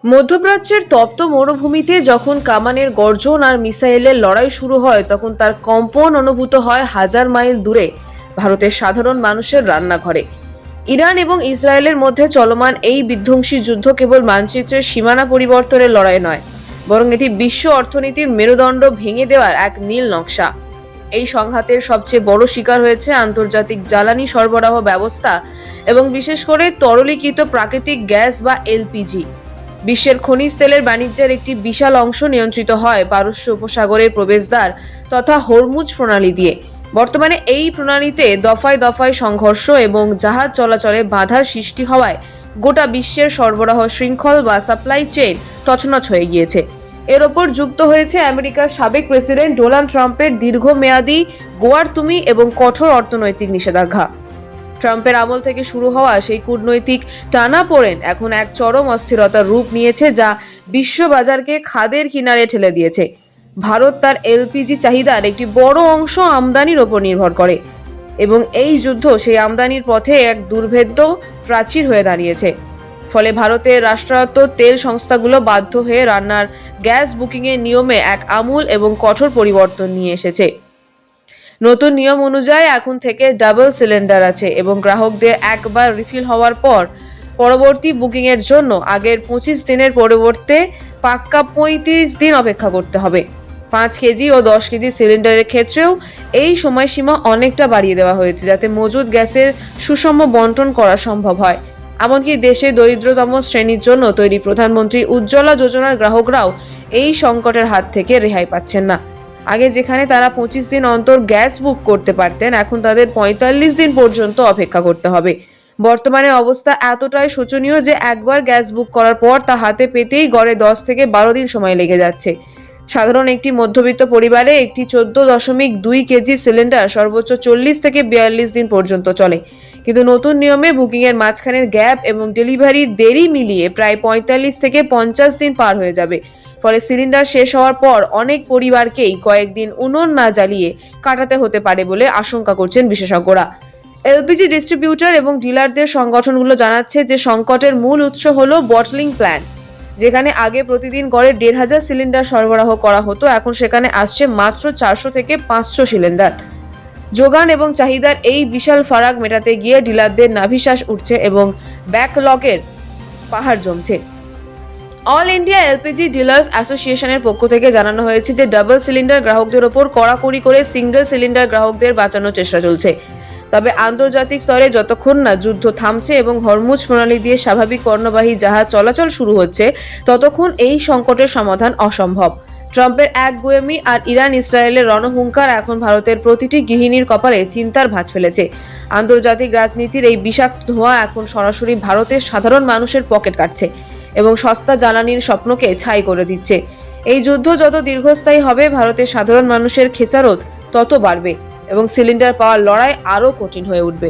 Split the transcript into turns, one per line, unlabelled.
মধ্যপ্রাচ্যের তপ্ত মরুভূমিতে যখন কামানের গর্জন আর মিসাইলের লড়াই শুরু হয়, তখন তার কম্পন অনুভূত হয় হাজার মাইল দূরে ভারতের সাধারণ মানুষের রান্নাঘরে। ইরান এবং ইসরায়েলের মধ্যে চলমান এই বিধ্বংসী যুদ্ধ কেবল মানচিত্রের সীমানা পরিবর্তনের লড়াই নয়, বরং এটি বিশ্ব অর্থনীতির মেরুদণ্ড ভেঙে দেওয়ার এক নীল নকশা। এই সংঘাতের সবচেয়ে বড় শিকার হয়েছে আন্তর্জাতিক জ্বালানি সরবরাহ ব্যবস্থা এবং বিশেষ করে তরলীকৃত প্রাকৃতিক গ্যাস বা এলপিজি। বিশ্বের খনিজ তেলের বাণিজ্যের একটি বিশাল অংশ নিয়ন্ত্রিত হয় পারস্য উপসাগরের প্রবেশদ্বার তথা হরমুজ প্রণালী দিয়ে। বর্তমানে এই প্রণালীতে দফায় দফায় সংঘর্ষ এবং জাহাজ চলাচলে বাধার সৃষ্টি হওয়ায় গোটা বিশ্বের সরবরাহ শৃঙ্খল বা সাপ্লাই চেইন তছনছ হয়ে গিয়েছে। এর ওপর যুক্ত হয়েছে আমেরিকার সাবেক প্রেসিডেন্ট ডোনাল্ড ট্রাম্পের দীর্ঘমেয়াদী গোয়ার তুমি এবং কঠোর অর্থনৈতিক নিষেধাজ্ঞা। ট্রাম্পের আমল থেকে শুরু হওয়া সেই কূটনৈতিক টানাপোড়েন এখন এক চরম অস্থিরতার রূপ নিয়েছে, যা বিশ্ববাজারকে খাদের কিনারে ঠেলে দিয়েছে। ভারত তার এলপিজি চাহিদার একটি বড় অংশ আমদানির ওপর নির্ভর করে এবং এই যুদ্ধ সেই আমদানির পথে এক দুর্ভেদ্য প্রাচীর হয়ে দাঁড়িয়েছে। ফলে ভারতের রাষ্ট্রায়ত্ত তেল সংস্থাগুলো বাধ্য হয়ে রান্নার গ্যাস বুকিংয়ের নিয়মে এক আমূল এবং কঠোর পরিবর্তন নিয়ে এসেছে। নতুন নিয়ম অনুযায়ী এখন থেকে ডাবল সিলিন্ডার আছে এবং গ্রাহকদের একবার রিফিল হওয়ার পর পরবর্তী বুকিংয়ের জন্য আগের 25 দিনের পরিবর্তে পাক্কা 35 দিন অপেক্ষা করতে হবে। 5 কেজি ও 10 কেজি সিলিন্ডারের ক্ষেত্রেও এই সময়সীমা অনেকটা বাড়িয়ে দেওয়া হয়েছে, যাতে মজুদ গ্যাসের সুষম বন্টন করা সম্ভব হয়। এমনকি দেশের দরিদ্রতম শ্রেণীর জন্য তৈরি প্রধানমন্ত্রী উজ্জ্বলা যোজনার গ্রাহকরাও এই সংকটের হাত থেকে রেহাই পাচ্ছেন না। আগে যেখানে তারা 25 দিন অন্তর গ্যাস বুক করতে পারতেন, এখন তাদের 45 দিন পর্যন্ত অপেক্ষা করতে হবে। বর্তমানে অবস্থা এতটাই শোচনীয় যে একবার গ্যাস বুক করার পর তা হাতে পেতেই গড়ে 10 থেকে 12 দিন সময় লেগে যাচ্ছে। সাধারণ একটি মধ্যবিত্ত পরিবারে একটি 14.2 কেজি সিলিন্ডার সর্বোচ্চ 40 থেকে 42 দিন পর্যন্ত চলে। কিন্তু নতুন নিয়মে বুকিংয়ের মাঝখানের গ্যাপ এবং ডেলিভারির দেরি মিলিয়ে প্রায় 45 থেকে 50 দিন পার হয়ে যাবে। ফলে সিলিন্ডার শেষ হওয়ার পর অনেক পরিবারকেই কয়েকদিন উনুন না জ্বালিয়ে কাটাতে হতে পারে বলে আশঙ্কা করছেন বিশেষজ্ঞরা। এলপিজি ডিস্ট্রিবিউটর এবং ডিলারদের সংগঠনগুলো জানাচ্ছে যে সংকটের মূল উৎস হলো বটলিং প্ল্যান্ট। যেখানে আগে প্রতিদিন গড়ে 1500 সিলিন্ডার সরবরাহ করা হতো, এখন সেখানে আসছে মাত্র 400 থেকে 500 সিলিন্ডার। যোগান এবং চাহিদার এই বিশাল ফারাক মেটাতে গিয়ে ডিলারদের নাভিশ্বাস উঠছে এবং ব্যাকলগের পাহাড় জমছে। অল ইন্ডিয়া এলপিজি ডিলার্স অ্যাসোসিয়েশনের পক্ষ থেকে জানানো হয়েছে যে ডাবল সিলিন্ডার গ্রাহকদের ওপর কড়াকড়ি করে সিঙ্গেল সিলিন্ডার গ্রাহকদের বাঁচানোর চেষ্টা চলছে। তবে আন্তর্জাতিক স্তরে যতক্ষণ না যুদ্ধ থামছে এবং হরমুজ প্রণালী দিয়ে স্বাভাবিক পণ্যবাহী জাহাজ চলাচল শুরু হচ্ছে, ততক্ষণ এই সংকটের সমাধান অসম্ভব। ট্রাম্পের একগুঁয়েমি আর ইরান ইসরায়েলের রণহুঙ্কার এখন ভারতের প্রতিটি গৃহিণীর কপালে চিন্তার ভাঁজ ফেলেছে। আন্তর্জাতিক রাজনীতির এই বিষাক্ত ধোঁয়া এখন সরাসরি ভারতের সাধারণ মানুষের পকেট কাটছে এবং সস্তা জ্বালানির স্বপ্নকে ছাই করে দিচ্ছে। এই যুদ্ধ যত দীর্ঘস্থায়ী হবে, ভারতের সাধারণ মানুষের খেসারত তত বাড়বে এবং সিলিন্ডার পাওয়ার লড়াই আরও কঠিন হয়ে উঠবে।